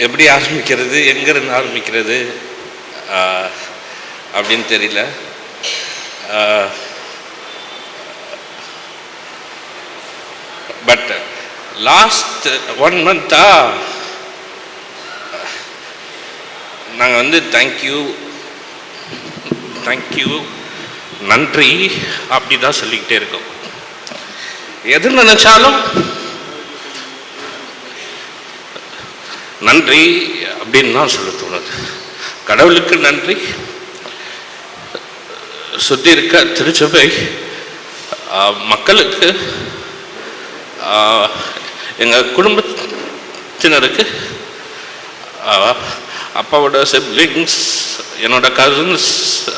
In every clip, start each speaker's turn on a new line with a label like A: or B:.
A: எப்படி ஆரம்பிக்கிறது, எங்கேருந்து ஆரம்பிக்கிறது அப்படின்னு தெரியல. பட் லாஸ்ட் 1 மந்த்தாக நாங்கள் வந்து தேங்க்யூ நன்றி அப்படி தான் சொல்லிக்கிட்டே இருக்கோம். எது நினைச்சாலும் நன்றி அப்படின்னு தான் சொல்ல தோணுது. கடவுளுக்கு நன்றி, சுற்றி இருக்க திருச்சபை மக்களுக்கு, எங்கள் குடும்பத்தினருக்கு, அப்பாவோட சிப்ளிங்ஸ், என்னோட கசின்ஸ்,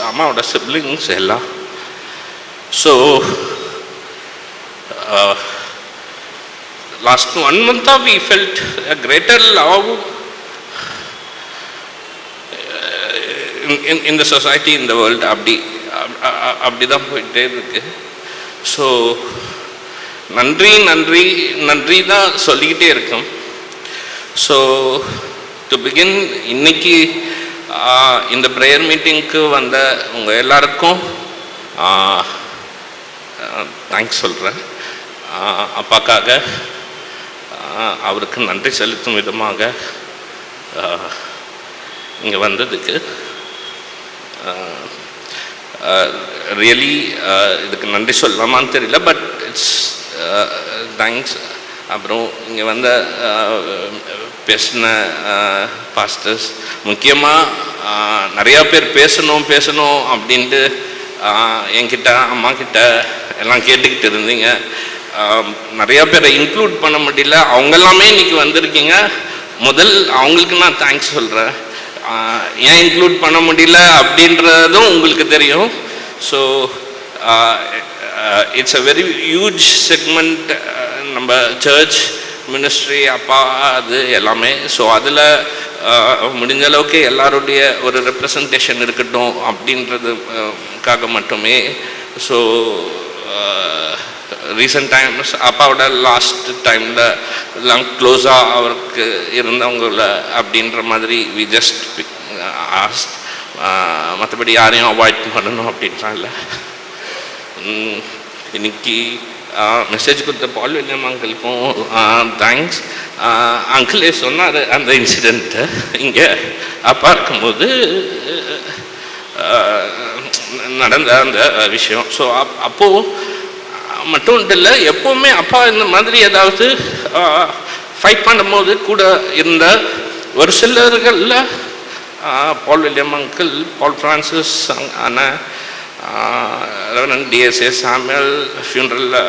A: அம்மாவோட சிப்ளிங்ஸ் எல்லாம். So last 1 month we felt a greater love in the society, in the world. அப்படி தான் போயிட்டே இருக்கு. ஸோ நன்றி தான் சொல்லிக்கிட்டே இருக்கோம். ஸோ டு பிகின், இன்னைக்கு இந்த ப்ரேயர் மீட்டிங்க்கு வந்த உங்கள் எல்லாருக்கும் தேங்க்ஸ் சொல்கிறேன். அப்பாக்காக அவருக்கு நன்றி செலுத்தும் விதமாக இங்கே வந்ததுக்கு ரியலி இதுக்கு நன்றி சொல்லலாமான்னு தெரியல, பட் இட்ஸ் தேங்க்ஸ். அப்புறம் இங்கே வந்த பேசின பாஸ்டர்ஸ், முக்கியமாக நிறையா பேர் பேசணும் அப்படின்ட்டு என்கிட்ட, அம்மா கிட்ட எல்லாம் கேட்டுக்கிட்டு இருந்தீங்க. நிறையா பேரை இன்க்ளூட் பண்ண முடியல, அவங்கெல்லாமே இன்றைக்கி வந்திருக்கீங்க. அவங்களுக்கு நான் தேங்க்ஸ் சொல்கிறேன். ஏன் இன்க்ளூட் பண்ண முடியல அப்படின்றதும் உங்களுக்கு தெரியும். So it's a very huge segment நம்ம சர்ச் மினிஸ்ட்ரி, அப்பா, அது எல்லாமே. ஸோ அதில் முடிஞ்ச அளவுக்கு எல்லாருடைய ஒரு ரெப்ரசன்டேஷன் இருக்கட்டும் அப்படின்றதுக்காக மட்டுமே. ஸோ ரீசன்ட் டைம்ஸ் அப்பாவோட லாஸ்ட் டைமில் எல்லாம் க்ளோஸாக அவருக்கு இருந்தவங்கள அப்படின்ற மாதிரி வி ஜஸ்ட் ஆஸ்ட். மற்றபடி யாரையும் அவாய்ட் பண்ணணும் அப்படின்லாம் இல்லை. இன்னைக்கு மெசேஜ் கொடுத்த பால் வில்லியம் அங்கிளுக்கும் தேங்க்ஸ். அங்கிளே சொன்னார் அந்த இன்சிடெண்ட்டு இங்கே அப்பா இருக்கும்போது நடந்த அந்த விஷயம். ஸோ அப்போது மட்டும் இல்லை, எப்போவுமே அப்பா இந்த மாதிரி ஏதாவது ஃபைட் பண்ணும்போது கூட இருந்த ஒரு சிலர்களில் பால் வில்லியம் அங்கிள், பால் ஃப்ரான்சிஸ் அண்ணன், ரெவரண்ட் டிஎஸ்ஏ சாமுவேல் ஃபியூனரலில்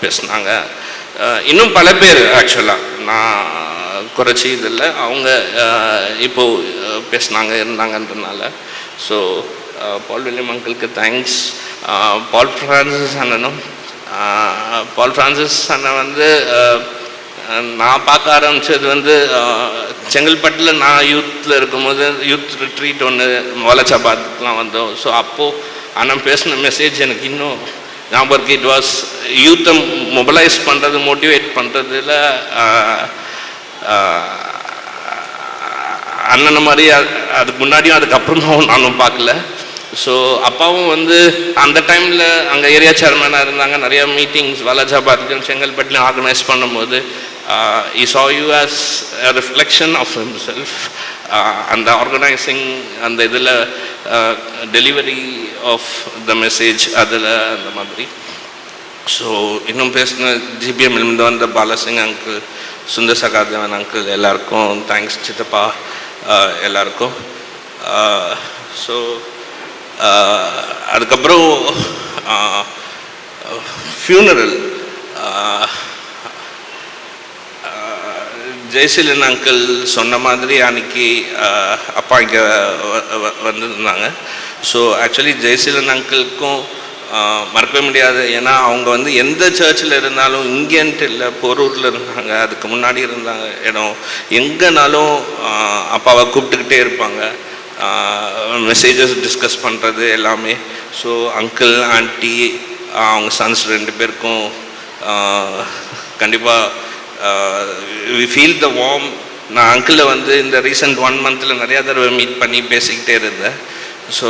A: பேசினாங்க. இன்னும் பல பேர் ஆக்சுவலாக நான் குறைச்சி இதில் அவங்க இப்போது பேசினாங்க இருந்தாங்கன்றனால. ஸோ பால் வில்லியம் அங்கிளுக்கு தேங்க்ஸ். பால் ஃப்ரான்சிஸ் அண்ணனும், பால் ஃப்ரான்சிஸ் அண்ணன் வந்து நான் பார்க்க ஆரம்பித்தது வந்து செங்கல்பட்டில் நான் யூத்தில் இருக்கும்போது யூத் ரிட்ரீட் ஒன்று வாலாஜாபாத்துக்குலாம் வந்தோம். ஸோ அப்போது அண்ணன் பேசின மெசேஜ் எனக்கு இன்னும் ஞாபகம் இருக்குது. இட் வாஸ் யூத்தை மொபைலைஸ் பண்ணுறது, மோட்டிவேட் பண்ணுறதுல அண்ணனை மாதிரி அதுக்கு முன்னாடியும் அதுக்கப்புறமாவும் நானும் பார்க்கல. ஸோ அப்பாவும் வந்து அந்த டைமில் அங்கே ஏரியா சேர்மனாக இருந்தாங்க. நிறையா மீட்டிங்ஸ் வாலாஜாபாத்லையும் செங்கல்பட்டுலையும் ஆர்கனைஸ் பண்ணும்போது he saw you as a reflection of himself. அந்த ஆர்கனைசிங், அந்த இதில் டெலிவரி ஆஃப் த மெசேஜ், அதில் அந்த மாதிரி. ஸோ இன்னும் பேசின ஜிபிஎம்லேருந்து வந்த பாலசிங் அங்கிள், சுந்தர் சகாதேவன் அங்கிள், எல்லாருக்கும் தேங்க்ஸ். சித்தப்பா எல்லாருக்கும். ஸோ அதுக்கப்புறம் ஃபியூனரல், ஜெயசீலன் அங்கிள் சொன்ன மாதிரி அன்றைக்கி அப்பா இங்கே வந்திருந்தாங்க. ஸோ ஆக்சுவலி ஜெயசீலன் அங்கிளுக்கும் மறக்கவே முடியாது. ஏன்னா அவங்க வந்து எந்த சர்ச்சில் இருந்தாலும், இங்கேன்ட்டு இல்லை, போரூரில் இருந்தாங்க, அதுக்கு முன்னாடி இருந்தாங்க இடம், எங்கேனாலும் அப்பாவை கூப்பிட்டுக்கிட்டே இருப்பாங்க. மெசேஜஸ் டிஸ்கஸ் பண்ணுறது எல்லாமே. ஸோ அங்கிள், ஆண்டி, அவங்க சன்ஸ் 2 பேருக்கும் கண்டிப்பாக we feel the warm நான் அங்கிளை வந்து இந்த ரீசெண்ட் 1 மந்தில் நிறையா தடவை மீட் பண்ணி பேசிக்கிட்டே இருந்தேன். ஸோ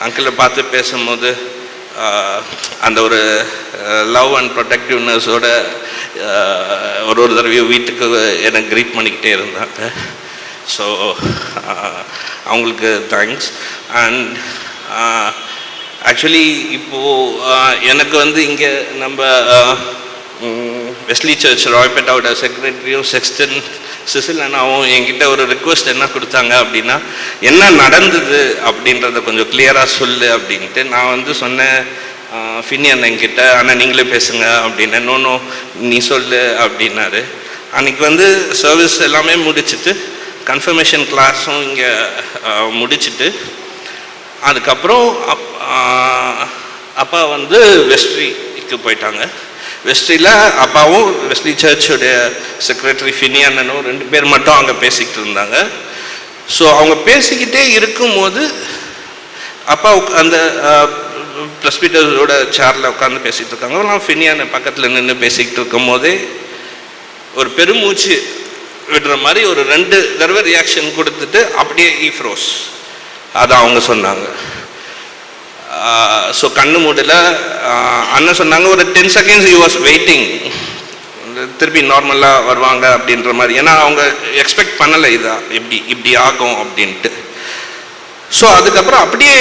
A: அங்கிளை பார்த்து பேசும்போது அந்த ஒரு லவ் அண்ட் ப்ரொடெக்டிவ்னஸோட ஒரு தடவையும் வீட்டுக்கு எனக்கு க்ரீட் பண்ணிக்கிட்டே இருந்தாங்க. ஸோ அவங்களுக்கு தேங்க்ஸ். அண்ட் ஆக்சுவலி இப்போது எனக்கு வந்து இங்கே நம்ம வெஸ்லி சர்ச் ராய்பேட்டாவோட செக்ரட்டரியும் செக்ஸ்டன் சிசில் அண்ணாவும் என்கிட்ட ஒரு ரிக்வெஸ்ட் என்ன கொடுத்தாங்க அப்படின்னா, என்ன நடந்தது அப்படின்றத கொஞ்சம் கிளியராக சொல்லு அப்படின்ட்டு. நான் வந்து சொன்னேன் ஃபின்னி அண்ணன்கிட்ட, ஆனால் நீங்களே பேசுங்க அப்படின்னு. நோ நீ சொல்லு அப்படின்னாரு. அன்றைக்கி வந்து சர்வீஸ் எல்லாமே முடிச்சுட்டு கன்ஃபர்மேஷன் கிளாஸும் இங்கே முடிச்சுட்டு அதுக்கப்புறம் அப்பா வந்து வெஸ்ட்ரிக்கு போயிட்டாங்க. வெஸ்ட்ரியில் அப்பாவும் வெஸ்லி சர்ச்சுடைய செக்ரட்டரி ஃபின்னி அண்ணனும் 2 பேர் மட்டும் அங்கே பேசிக்கிட்டு இருந்தாங்க. ஸோ அவங்க பேசிக்கிட்டே இருக்கும்போது அப்பா அந்த ப்ரெஸ்பிட்டரோட சேரில் உட்காந்து பேசிகிட்டு இருக்காங்க. நான் ஃபின்னி அண்ணன் பக்கத்தில் நின்று பேசிக்கிட்டு இருக்கும் போதே ஒரு பெருமூச்சு விடுற மாதிரி ஒரு 2 தடவை ரியாக்ஷன் கொடுத்துட்டு அப்படியே ஃப்ரோஸ். அதை அவங்க சொன்னாங்க. ஸோ கண்ணு மூடல. அண்ணன் சொன்னாங்க ஒரு 10 seconds he was வெயிட்டிங், திருப்பி நார்மலாக வருவாங்க அப்படின்ற மாதிரி. ஏன்னா அவங்க எக்ஸ்பெக்ட் பண்ணலை இதா இப்படி ஆகும் அப்படின்ட்டு. ஸோ அதுக்கப்புறம் அப்படியே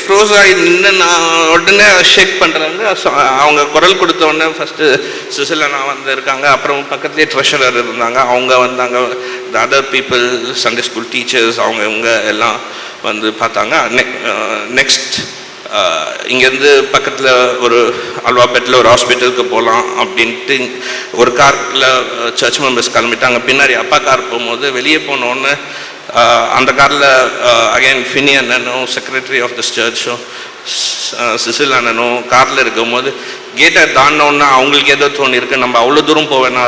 A: ஃப்ரோஸ் ஆகி நின்று நான் உடனே ஷேக் பண்ணுறாங்க. அவங்க குரல் கொடுத்த உடனே ஃபஸ்ட்டு சிசில் அண்ணா வந்து இருக்காங்க, அப்புறம் பக்கத்துலேயே ட்ரெஷரர் இருந்தாங்க, அவங்க வந்தாங்க, the other people Sunday school teachers அவங்க இவங்க எல்லாம் வந்து பார்த்தாங்க. நெக்ஸ்ட் இங்கேருந்து பக்கத்தில் ஒரு அல்வாபேட்டில் ஒரு ஹாஸ்பிட்டலுக்கு போகலாம் அப்படின்ட்டு ஒரு காரில் சர்ச் மெம்பர்ஸ் கிளம்பிட்டாங்க. பின்னாடி அப்பா கார் போகும்போது வெளியே போனோன்னு அந்த காரில் அகைன் ஃபின்னி அண்ணனும் செக்ரட்டரி ஆஃப் தி சர்ச்சும் சிசில் அண்ணனும் காரில் இருக்கும்போது கேட்டை தாண்டினோன்னா அவங்களுக்கு ஏதோ தோணிருக்கு, நம்ம அவ்வளோ தூரம் போவேன்னா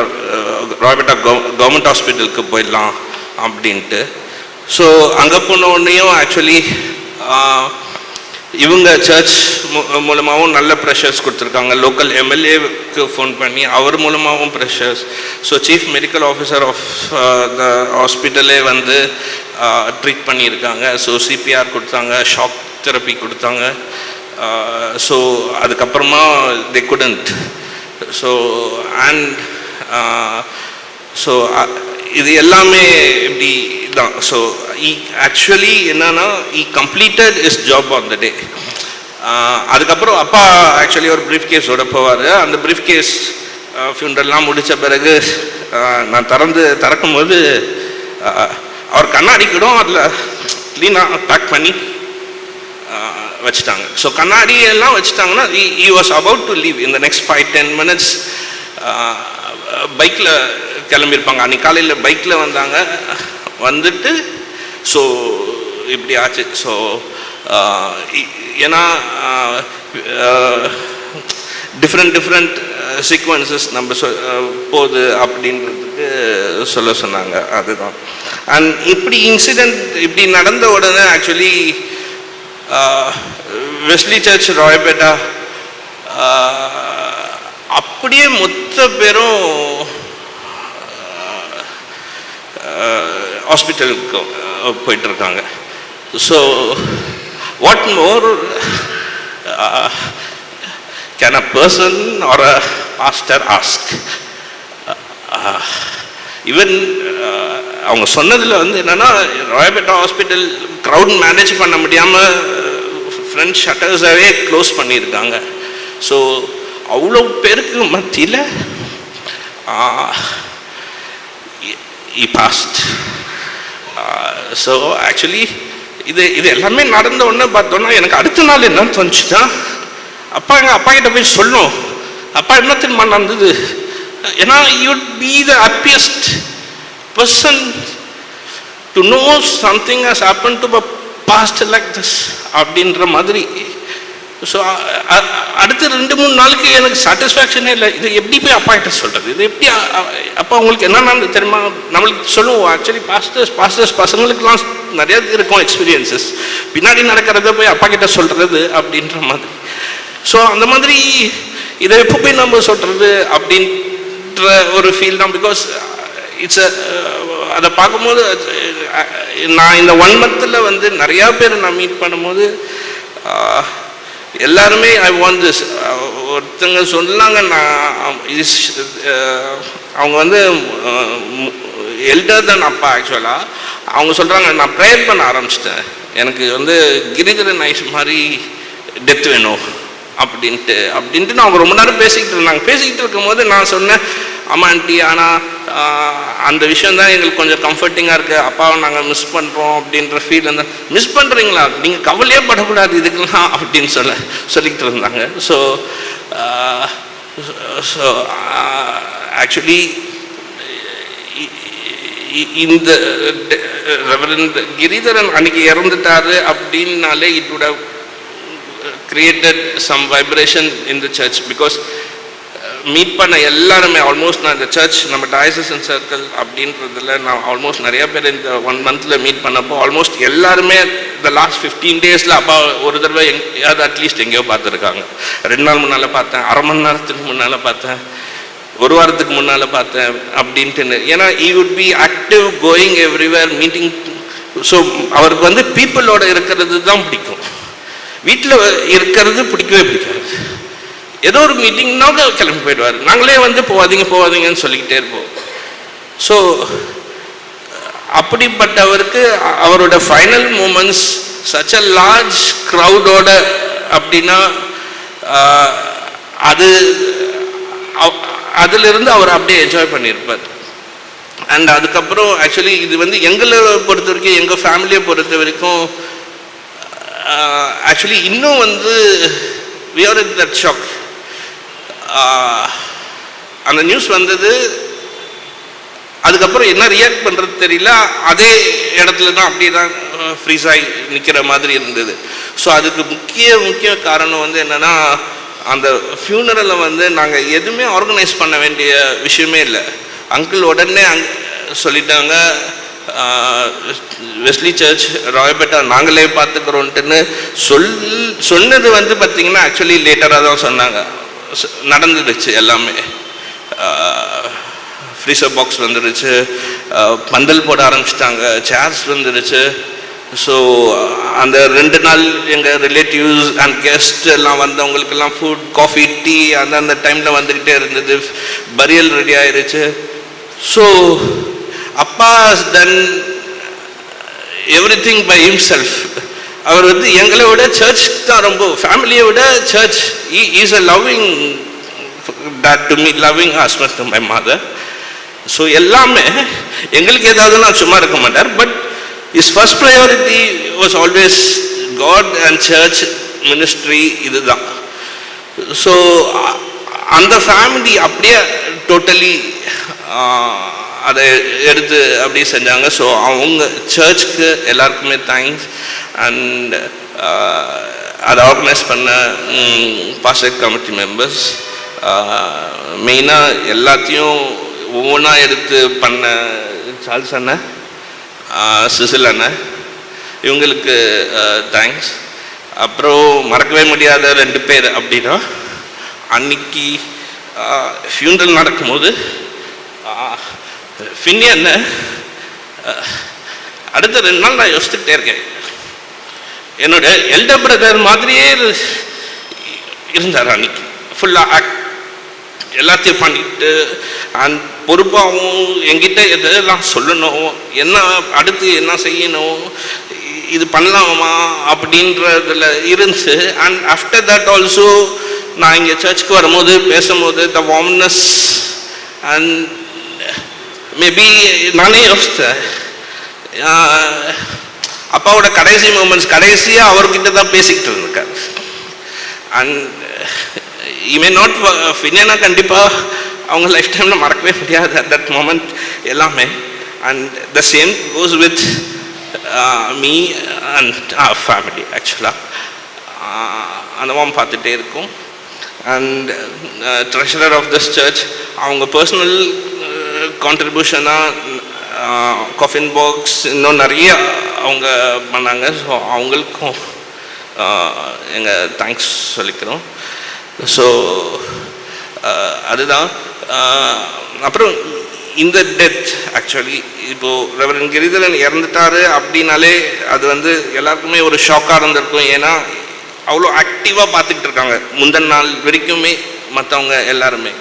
A: ராய்பேட்டா கவர்மெண்ட் ஹாஸ்பிட்டலுக்கு போயிடலாம் அப்படின்ட்டு. ஸோ அங்கே போனோடனையும் ஆக்சுவலி இவங்க சர்ச் மூலமாகவும் நல்ல ப்ரெஷர்ஸ் கொடுத்துருக்காங்க. லோக்கல் எம்எல்ஏவுக்கு ஃபோன் பண்ணி அவர் மூலமாகவும் pressures. So chief medical officer of the ஹாஸ்பிட்டலே வந்து ட்ரீட் பண்ணியிருக்காங்க. ஸோ சிபிஆர் கொடுத்தாங்க, ஷாக் தெரப்பி கொடுத்தாங்க. ஸோ அதுக்கப்புறமா they couldn't. So and so இது எல்லாமே இப்படி தான். ஸோ ஆக்சுவலி என்னன்னா completed is job on the day. அதுக்கப்புறம் அப்பா ஆக்சுவலி ஒரு ப்ரீஃப் கேஸோட போவார். அந்த ப்ரீஃப் கேஸ் ஃபியூனரல்லாம் முடித்த பிறகு நான் திறக்கும்போது அவர் கண்ணாடிக்கிடும் அதில் க்ளீனாக பேக் பண்ணி வச்சுட்டாங்க. ஸோ கண்ணாடியெல்லாம் வச்சுட்டாங்கன்னா he was about to leave in the next 5-10 minutes. பைக்கில் கிளம்பியிருப்பாங்க. அன்றைக்கி காலையில் பைக்கில் வந்தாங்க, வந்துட்டு ஸோ இப்படி ஆச்சு. ஸோ ஏன்னா டிஃப்ரெண்ட் சீக்வன்சஸ் நம்ம போகுது அப்படின்றதுக்கு சொல்ல சொன்னாங்க. அதுதான். அண்ட் இப்படி இன்சிடெண்ட் இப்படி நடந்த உடனே ஆக்சுவலி வெஸ்லி சர்ச் ராய்பேட்டா அப்படியே மொத்த பேரும் ஹாஸ்பிட்டலுக்கு போயிட்டுருக்காங்க. So what more can a person or a pastor ask? Even அவங்க சொன்னதில் வந்து என்னென்னா, ராயபேட்டா ஹாஸ்பிட்டல் க்ரௌட் மேனேஜ் பண்ண முடியாமல் ஃப்ரண்ட் ஷட்டர்ஸாகவே க்ளோஸ் பண்ணியிருக்காங்க. ஸோ அவ்வளோ பேருக்கு மத்தியில் he passed. ஸோ ஆக்சுவலி இது எல்லாமே நடந்த உடனே பார்த்தோன்னா எனக்கு அடுத்த நாள் என்னன்னு தோணுச்சுன்னா, அப்பா கிட்ட போய் சொல்லணும், அப்பா என்ன தெரியுமா நடந்தது, ஏன்னா you'd be the happiest person to know something has happened to a past like this அப்படின்ற மாதிரி. ஸோ அடுத்த 2-3 நாளுக்கு எனக்கு சாட்டிஸ்ஃபேக்ஷனே இல்லை. இது எப்படி போய் அப்பா கிட்ட சொல்கிறது, இது எப்படி அப்பா உங்களுக்கு என்ன தெரியுமா, நம்மளுக்கு சொல்லுவோம். ஆக்சுவலி பாஸ்டர்ஸ் பசங்களுக்கெல்லாம் நிறையா இருக்கும் எக்ஸ்பீரியன்சஸ், பின்னாடி நடக்கிறத போய் அப்பா கிட்ட சொல்கிறது அப்படின்ற மாதிரி. ஸோ அந்த மாதிரி இதை எப்போ போய் நம்ம சொல்கிறது அப்படின்ற ஒரு ஃபீல் தான். பிகாஸ் இட்ஸ் அதை பார்க்கும்போது நான் இந்த 1 monthல் வந்து நிறையா பேர் நான் மீட் பண்ணும்போது எல்லாருமே ஐ வாண்ட் திஸ். ஒருத்தங்க சொன்னாங்க, நான் அவங்க வந்து எல்டர் தான் அப்பா ஆக்சுவலாக. அவங்க சொல்கிறாங்க, நான் ப்ரேயர் பண்ண ஆரம்பிச்சிட்டேன், எனக்கு வந்து கிரிதரன் ஐஸ் மாதிரி டெத் வேணும் அப்படின்ட்டு அவங்க ரொம்ப நேரம் பேசிக்கிட்டு இருந்தாங்க. பேசிக்கிட்டு இருக்கும்போது நான் சொன்னேன், ஆமாம் ஆண்டி, ஆனால் அந்த விஷயந்தான் எங்களுக்கு கொஞ்சம் கம்ஃபர்டிங்காக இருக்குது, அப்பாவை நாங்கள் மிஸ் பண்ணுறோம் அப்படின்ற ஃபீல் இருந்தால். மிஸ் பண்ணுறீங்களா, நீங்கள் கவலையே படக்கூடாது இதுக்கெல்லாம் அப்படின்னு சொல்லிக்கிட்டு இருந்தாங்க. ஸோ ஆக்சுவலி இந்த ரெவரண்ட் கிரிதரன் அன்னைக்கு இறந்துட்டாரு அப்படின்னாலே it would have created some vibration in the church, because meet பண்ண எல்லாருமே ஆல்மோஸ்ட் நான் இந்த சர்ச் நம்ம டயசன் சர்க்கிள் அப்படின்றதுல நான் ஆல்மோஸ்ட் நிறைய பேர் இந்த 1 monthல மீட் பண்ணப்போ ஆல்மோஸ்ட் எல்லாருமே இந்த லாஸ்ட் 15 daysல அப்பா ஒரு தடவை எங்கேயாவது அட்லீஸ்ட் எங்கேயோ பார்த்துருக்காங்க. 2 நாள் முன்னால் பார்த்தேன், அரை மணி நேரத்துக்கு முன்னால் பார்த்தேன், 1 வாரத்துக்கு முன்னால் பார்த்தேன் அப்படின்ட்டு. ஏன்னா he would be active, going everywhere, meeting. So அவருக்கு வந்து பீப்புளோட இருக்கிறது தான் பிடிக்கும், வீட்டில் இருக்கிறது பிடிக்கவே பிடிக்காது. ஏதோ ஒரு மீட்டிங்னாக்க கிளம்பி போயிடுவார், நாங்களே வந்து போவாதீங்கன்னு சொல்லிக்கிட்டே இருப்போம். ஸோ அப்படிப்பட்டவருக்கு அவரோட final moments such a large க்ரௌடோட அப்படின்னா அதிலிருந்து அவர் அப்படியே என்ஜாய் பண்ணியிருப்பார். அண்ட் அதுக்கப்புறம் ஆக்சுவலி இது வந்து எங்களை பொறுத்த வரைக்கும், எங்கள் ஃபேமிலியை பொறுத்த வரைக்கும் ஆக்சுவலி இன்னும் வந்து we are in that shock. அந்த நியூஸ் வந்தது, அதுக்கப்புறம் என்ன ரியாக்ட் பண்ணுறது தெரியல, அதே இடத்துல தான் அப்படியே தான் ஃப்ரீஸ் ஆகி நிற்கிற மாதிரி இருந்தது. ஸோ அதுக்கு முக்கிய காரணம் வந்து என்னென்னா, அந்த ஃபியூனரலை வந்து நாங்கள் எதுவுமே ஆர்கனைஸ் பண்ண வேண்டிய விஷயமே இல்லை. அங்கிள் உடனே சொல்லிட்டாங்க, வெஸ்லி சர்ச் ராயபேட்டா நாங்களே பார்த்துக்கிறோன்ட்டுன்னு சொன்னது வந்து பார்த்திங்கன்னா ஆக்சுவலி லேட்டராக தான் சொன்னாங்க. நடந்துடுச்சு எல்லாமே, ஃப்ரீசர் பாக்ஸ் வந்துடுச்சு, பந்தல் போட ஆரம்பிச்சிட்டாங்க, சேர்ஸ் வந்துடுச்சு. ஸோ அந்த 2 நாள் எங்கள் ரிலேட்டிவ்ஸ் அண்ட் கெஸ்ட் எல்லாம் வந்தவங்களுக்கெல்லாம் ஃபுட், காஃபி, டீ அந்த டைமில் வந்துக்கிட்டே இருந்தது. பரியல் ரெடி ஆயிடுச்சு. ஸோ அப்பா has done everything by himself. அவர் வந்து எங்களை விட சர்ச் தான் ரொம்ப, ஃபேமிலியை விட church. Is a loving dad to me, loving husband to my mother. So எல்லாமே எங்களுக்கு ஏதாவது நான் சும்மா இருக்க மாட்டார். But his first priority was always God and church ministry. இதுதான். ஸோ அந்த ஃபேமிலி அப்படியே டோட்டலி அதை எடுத்து அப்படியே செஞ்சாங்க. ஸோ அவங்க சர்ச்சுக்கு எல்லாருக்குமே தேங்க்ஸ். அண்ட் அதை ஆர்கனைஸ் பண்ண பாஸ்டர் கமிட்டி மெம்பர்ஸ், மெயினாக எல்லாத்தையும் ஒவ்வொன்றா எடுத்து பண்ண சார்ல்ஸ் அண்ணன், சிசில் அண்ணன், இவங்களுக்கு தேங்க்ஸ். அப்புறம் மறக்கவே முடியாத 2 பேர் அப்படின்னா, அன்னைக்கு ஃபியூனரல் நடக்கும்போது ஃபின்னி அண்ணன் அடுத்த 2 நாள் நான் யோசிச்சுக்கிட்டே இருக்கேன், என்னோட எல்டர் பிரதர் மாதிரியே இருந்தார். அன்னைக்கு ஃபுல்லாக எல்லாத்தையும் பண்ணிட்டு அண்ட் பொறுப்பாகவும் என்கிட்ட எதெல்லாம் சொல்லணும், என்ன அடுத்து என்ன செய்யணும், இது பண்ணலாமா அப்படின்றதுல இருந்துச்சு. அண்ட் ஆஃப்டர் தட் ஆல்சோ நான் இங்கே சர்ச்சுக்கு வரும்போது பேசும்போது த வார்ம்னஸ் அண்ட் மேபி நானே யோசித்தேன், அப்பாவோட கடைசி மூமெண்ட்ஸ் கடைசியாக அவர்கிட்ட தான் பேசிக்கிட்டு இருந்திருக்கார். அண்ட் மே நாட் ஃபினியனா கண்டிப்பாக அவங்க லைஃப் டைமில் மறக்கவே முடியாது அட் தட் மோமெண்ட் எல்லாமே. And the same goes with me and family. ஆக்சுவலாக அந்த மாதிரி பார்த்துட்டே இருக்கும். And treasurer of this church அவங்க பர்சனல் கான்ட்ரிபியூஷனாக காஃபின் பாக்ஸ் இன்னும் நிறைய அவங்க பண்ணாங்க. ஸோ அவங்களுக்கும் எங்கள் தேங்க்ஸ் சொல்லிக்கிறோம். ஸோ அதுதான். அப்புறம் இந்த டெத் ஆக்சுவலி இப்போது ரெவரண்ட் கிரிதரன் இறந்துட்டாரு அப்படின்னாலே அது வந்து எல்லாருக்குமே ஒரு ஷாக்காக இருந்திருக்கும். ஏன்னா அவ்வளோ ஆக்டிவாக பார்த்துக்கிட்டு இருக்காங்க முந்தின நாள் வரைக்குமே மற்றவங்க எல்லாருமே.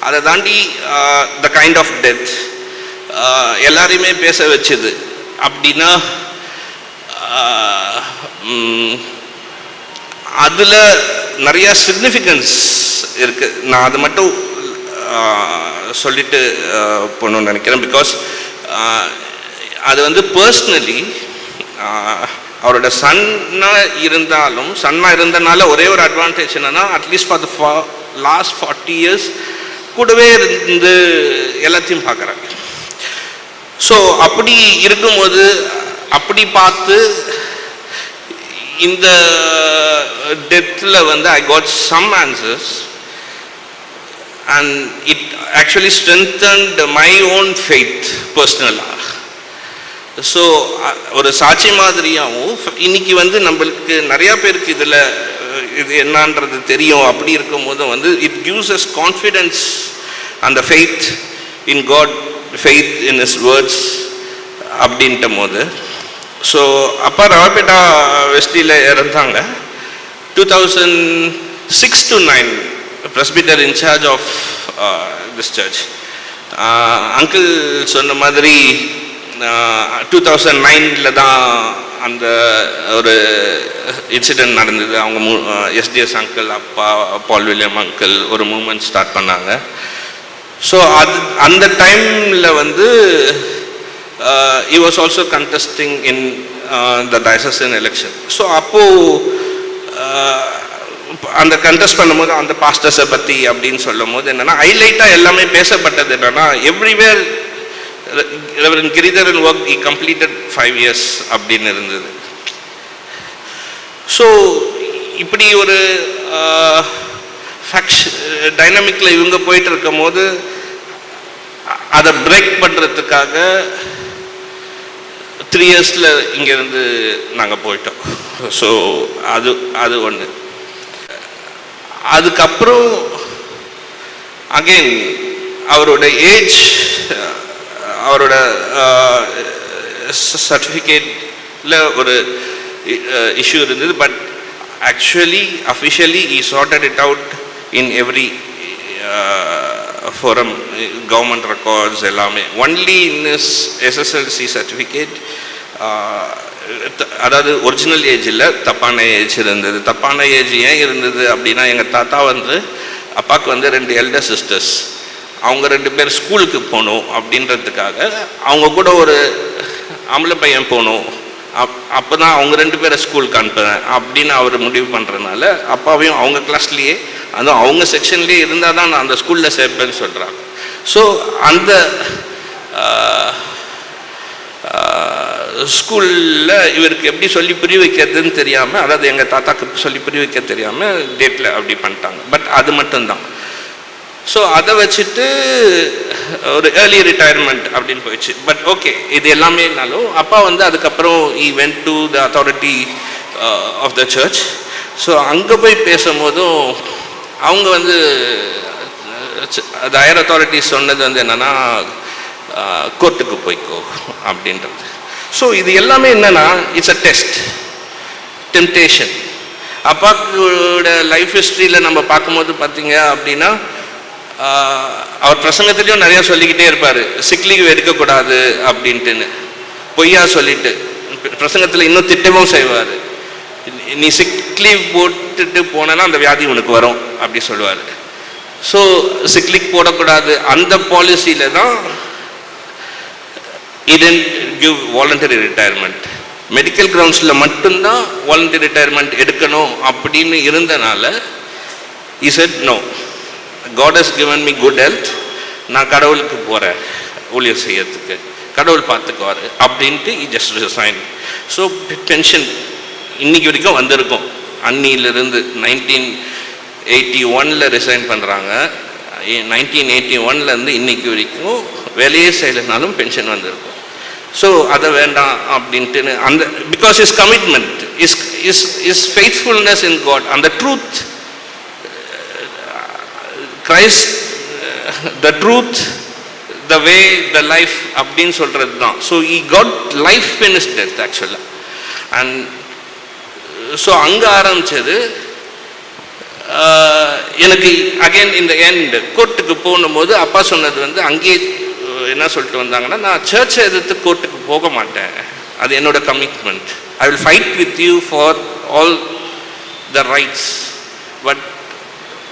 A: அதை தாண்டி த கைண்ட் ஆஃப் டெத் எல்லாரையுமே பேச வச்சுது அப்படின்னா அதில் நிறையா சிக்னிஃபிகன்ஸ் இருக்குது. நான் அது மட்டும் சொல்லிட்டு போகணுன்னு நினைக்கிறேன். பிகாஸ் அது வந்து பர்சனலி அவரோட சன்னாக இருந்தனால ஒரே ஒரு அட்வான்டேஜ் என்னென்னா, at least for the last 40 years கூடவே இருந்து எல்லாத்தையும் பார்க்குறாங்க. ஸோ அப்படி இருக்கும்போது அப்படி பார்த்து இந்த டெத்தில் வந்து I got some answers and it actually strengthened my own faith personally. So ஒரு சாட்சி மாதிரியாகவும் இன்னைக்கு வந்து நம்மளுக்கு நிறையா பேருக்கு இதில் இது என்னன்றது தெரியும். அப்படி இருக்கும்போது வந்து it gives us confidence and the faith in God, faith in His words அப்படின்ட்ட போது. ஸோ அப்பா ராவபேட்டா வெஸ்டியில் இறந்தாங்க 2006 to 9 presbyter in charge of this church. Uncle சொன்ன மாதிரி 2009 தான் அந்த ஒரு இன்சிடென்ட் நடந்தது. அவங்க எஸ்டிஎஸ் அங்கிள், அப்பா பால் வில்லியம் அங்கிள் ஒரு மூமெண்ட் ஸ்டார்ட் பண்ணாங்க. ஸோ அந்த டைமில் வந்து he was also contesting in the diocesan election. So அப்போது அந்த கண்டெஸ்ட் பண்ணும்போது அந்த பாஸ்டர்ஸை பற்றி அப்படின்னு சொல்லும் போது என்னென்னா, ஹைலைட்டாக எல்லாமே பேசப்பட்டது என்னென்னா, everywhere reverend Giridharan work he completed 5 years அப்படின்னு இருந்தது. ஸோ இப்படி ஒரு டைனமிக்கில் இவங்க போயிட்டு இருக்கும் போது அதை பிரேக் பண்ணுறதுக்காக 3 yearsல இங்கேருந்து நாங்கள் போயிட்டோம். ஸோ அது ஒன்று. அதுக்கப்புறம் அகெயின் அவரோட ஏஜ், அவரோட சர்டிஃபிகேட்டில் ஒரு இஷ்யூ இருந்தது. But actually officially he sorted it out in every forum, government records எல்லாமே. Only in his SSLC certificate அதாவது ஒரிஜினல் ஏஜ் இல்லை, தப்பான ஏஜ் இருந்தது. தப்பான ஏஜ் ஏன் இருந்தது அப்படின்னா, எங்கள் தாத்தா வந்து அப்பாவுக்கு வந்து 2 எல்டர் சிஸ்டர்ஸ், அவங்க 2 பேர் ஸ்கூலுக்கு போகணும் அப்படின்றதுக்காக அவங்க கூட ஒரு ஆம்பளை பையன் போகணும், அப்போ தான் அவங்க 2 பேரை ஸ்கூலுக்கு அனுப்புகிறேன் அப்படின்னு அவர் முடிவு பண்ணுறதுனால அப்பாவையும் அவங்க கிளாஸ்லேயே, அதுவும் அவங்க செக்ஷன்லேயே இருந்தால் தான் நான் அந்த ஸ்கூலில் சேர்ப்பேன்னு சொல்கிறாங்க. ஸோ அந்த ஸ்கூலில் இவருக்கு எப்படி சொல்லி புரிய வைக்கிறதுன்னு தெரியாமல், அதாவது எங்கள் தாத்தாக்கு சொல்லி புரிய வைக்க தெரியாமல் டேட்டில் அப்படி பண்ணிட்டாங்க. பட் அது மட்டும்தான். ஸோ அதை வச்சுட்டு ஒரு ஏர்லி ரிட்டையர்மெண்ட் அப்படின்னு போயிடுச்சு. பட் ஓகே, இது எல்லாமேனாலும் அப்பா வந்து அதுக்கப்புறம் he went to the authority of the church. So அங்கே போய் பேசும்போதும் அவங்க வந்து ஹையர் அத்தாரிட்டிஸ் சொன்னது வந்து என்னென்னா, கோர்ட்டுக்கு போய்க்கோ அப்படின்றது. ஸோ இது எல்லாமே என்னென்னா, இட்ஸ் அ டெஸ்ட், டெம்டேஷன். அப்பாவோட லைஃப் ஹிஸ்ட்ரியில் நம்ம பார்க்கும்போது பார்த்தீங்க அப்படின்னா, அவர் பிரசங்கத்திலையும் நிறையா சொல்லிக்கிட்டே இருப்பார், சிக் லீவ் எடுக்கக்கூடாது அப்படின்ட்டுன்னு பொய்யா சொல்லிட்டு பிரசங்கத்தில் இன்னும் திட்டமும் செய்வார். நீ சிக் லீவ் போட்டுட்டு போனேன்னா அந்த வியாதி உனக்கு வரும் அப்படி சொல்லுவார். ஸோ சிக் லீவ் போடக்கூடாது அந்த பாலிசியில் தான் he didn't give voluntary retirement. Medical கிரவுண்ட்ஸில் மட்டும்தான் வாலண்டரி ரிட்டையர்மெண்ட் எடுக்கணும் அப்படின்னு இருந்தனால he said no, God has given me good health, நான் கடவுளுக்கு போகிறேன் ஊழியர் செய்யறதுக்கு, கடவுள் பார்த்துக்குவார் அப்படின்ட்டு he just resigned. So pension இன்னைக்கு வரைக்கும் வந்திருக்கும். அன்னியிலிருந்து 1981 ரிசைன் பண்ணுறாங்க. 1981 இன்னைக்கு வரைக்கும் வேலையே செய்யலைனாலும் பென்ஷன் வந்திருக்கும். ஸோ அதை வேண்டாம் அப்படின்ட்டு அந்த because is commitment is faithfulness in God, அந்த truth, Christ, the truth, the way, the life அப்படின்னு சொல்கிறது தான். So he got life in his death actually. And so அங்கே ஆரம்பித்தது. எனக்கு அகைன் இந்த எண்ட் கோர்ட்டுக்கு போகும்போது அப்பா சொன்னது வந்து அங்கேயே என்ன சொல்லிட்டு வந்தாங்கன்னா, நான் சர்ச்சை எதிர்த்து கோர்ட்டுக்கு போக மாட்டேன், அது என்னோட commitment. I will fight with you for all the rights, but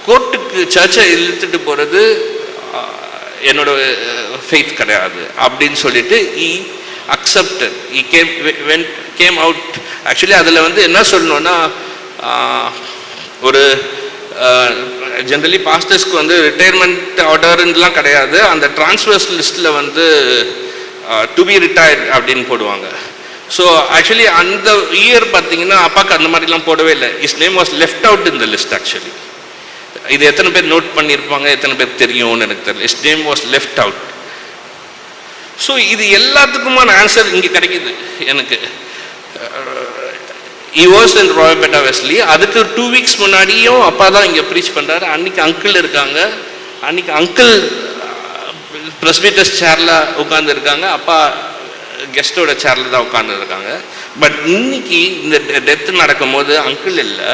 A: கோர்ட்டுக்கு சர்ச்சை இழுத்துட்டு போகிறது என்னோட ஃபெய்த் கிடையாது அப்படின்னு சொல்லிட்டு he accepted. He came out. Actually அதில் வந்து என்ன சொல்லணுன்னா, ஒரு ஜென்ரலி பாஸ்டர்ஸ்க்கு வந்து ரிட்டையர்மெண்ட் ஆர்டர்லாம் கிடையாது. அந்த ட்ரான்ஸ்ஃபர்ஸ் லிஸ்ட்டில் வந்து டு பி ரிட்டையர்ட் அப்படின்னு போடுவாங்க. ஸோ ஆக்சுவலி அந்த இயர் பார்த்தீங்கன்னா அப்பாவுக்கு அந்த மாதிரிலாம் போடவே இல்லை. Is name was left out in the list. Actually இது எத்தனை பேர் நோட் பண்ணியிருப்பாங்க, எத்தனை பேர் தெரியும்னு எனக்கு தெரியல. Is name was left out. So இது எல்லாத்துக்குமான ஆன்சர் இங்கே கிடைக்கிது எனக்கு. He was in Royapeta Wesley. அதுக்கு 2 weeks முன்னாடியும் அப்பா தான் இங்கே ப்ரீச் பண்ணுறாரு. அன்றைக்கி அங்கிள் இருக்காங்க. அன்றைக்கி அங்கிள் ப்ரெஸ்பிட்டர்ஸ் சேரில் உட்காந்துருக்காங்க, அப்பா கெஸ்ட்டோட சேரில் தான் உட்காந்துருக்காங்க. பட் இன்னைக்கு இந்த டெத்து நடக்கும் போது அங்கிள் இல்லை,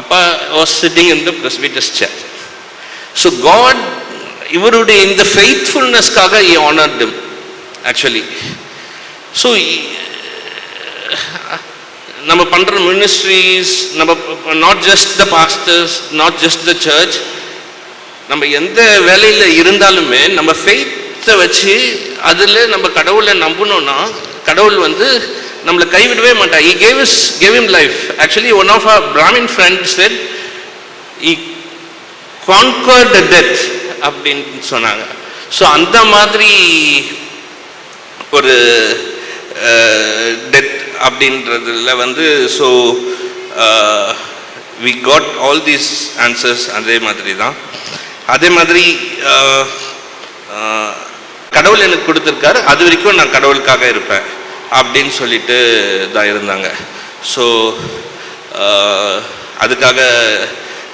A: அப்பா was sitting in the presbyters chair. So God இவருடைய இந்த ஃபெய்த்ஃபுல்னஸ்க்காக he honored him actually. ஸோ நம்ம பண்ணுற மினிஸ்ட்ரிஸ், நம்ம not just the pastors, not just the church, நம்ம எந்த வேலையில் இருந்தாலுமே நம்ம ஃபெய்த்தை வச்சு அதில் நம்ம கடவுளை நம்பணும்னா கடவுள் வந்து நம்மளை கைவிடவே மாட்டார். He gave him life. Actually one of our Brahmin friends said he conquered the death அப்படின்னு சொன்னாங்க. ஸோ அந்த மாதிரி ஒரு டெத் அப்படின்றதுல வந்து so we got all these answers. அதே மாதிரி தான், அதே மாதிரி கடவுள் எனக்கு கொடுத்துருக்காரு, அது வரைக்கும் நான் கடவுளுக்காக இருப்பேன் அப்படின்னு சொல்லிட்டு தான் இருந்தாங்க. ஸோ அதுக்காக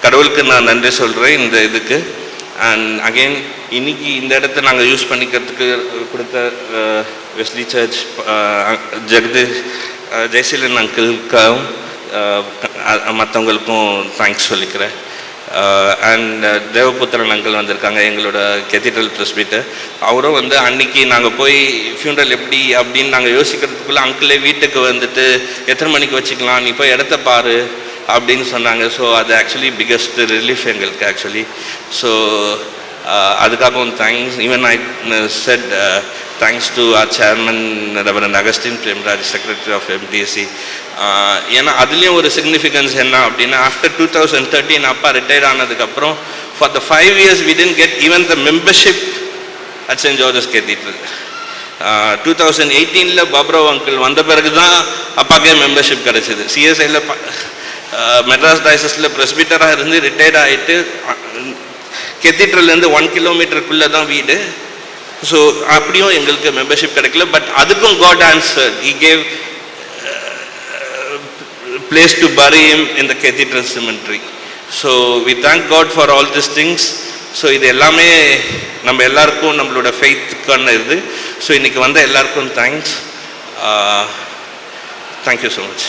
A: கடவுளுக்கு நான் நன்றி சொல்கிறேன் இந்த இதுக்கு. அண்ட் அகெயின் இன்னைக்கு இந்த இடத்த நாங்கள் யூஸ் பண்ணிக்கிறதுக்கு கொடுத்த வெஸ்லி சர்ச் ஜெயசீலன் அங்கிளுக்காகவும் மற்றவங்களுக்கும் தேங்க்ஸ் சொல்லிக்கிறேன். அண்ட் தேவபுத்திரன் அங்கிள் வந்திருக்காங்க, எங்களோட கெத்தீட்ரல் ப்ரெஸ்பிட்டர். அவரும் வந்து அன்னைக்கு நாங்கள் போய் ஃபியூனரல் எப்படி அப்படின்னு நாங்கள் யோசிக்கிறதுக்குள்ளே அங்கிளே வீட்டுக்கு வந்துட்டு எத்தனை மணிக்கு வச்சுக்கலாம், நீ போய் இடத்த பாரு அப்படின்னு சொன்னாங்க. ஸோ அது ஆக்சுவலி பிக்கஸ்ட் ரிலீஃப் எங்களுக்கு ஆக்சுவலி. ஸோ அதுக்காகவும் thanks. Even I said thanks to our chairman Reverend Augustine Premraj, secretary of MTSC. ஏன்னா அதுலேயும் ஒரு சிக்னிஃபிகன்ஸ் என்ன அப்படின்னா, ஆஃப்டர் 2013 அப்பா ரிட்டையர்ட் ஆனதுக்கப்புறம் for the 5 years we didn't get even the membership at St. George's Cathedral. 2018 பாப்ராவ் uncle வந்த பிறகு தான் அப்பாக்கே மெம்பர்ஷிப் கிடச்சிது. சிஎஸ்ஐயில் மெட்ராஸ் டயசஸில் ப்ரெஸ்பிட்டராக இருந்து ரிட்டையர்ட் ஆகிட்டு கெத்தீட்ரல்லேருந்து 1 kilometer தான் வீடு. ஸோ அப்படியும் எங்களுக்கு மெம்பர்ஷிப் கிடைக்கல. பட் அதுக்கும் God answer. He gave place to bury him in the cathedral cemetery. So we thank God for all these things. So இது எல்லாமே நம்ம எல்லாருக்கும் நம்மளோட ஃபெய்த்துக்கான இது. ஸோ இன்றைக்கி வந்த எல்லாருக்கும் thanks. Thank you so much.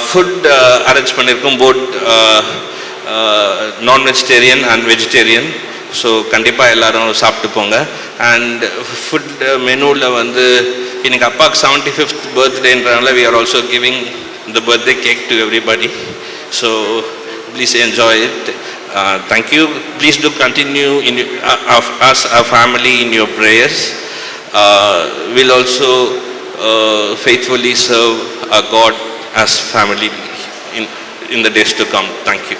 A: Food arrange பண்ணியிருக்கோம், போட் நான் வெஜிடேரியன் அண்ட் வெஜிடேரியன். ஸோ கண்டிப்பாக எல்லோரும் சாப்பிட்டு போங்க. அண்ட் ஃபுட் மெனுவில் வந்து இன்னைக்கு அப்பாவுக்கு 75th birthday-ன்றனால we are also giving the birthday cake to everybody. So please enjoy it. Thank you. Please do continue in us, our family, in your prayers. We'll also faithfully serve our God as family in the days to come. Thank you.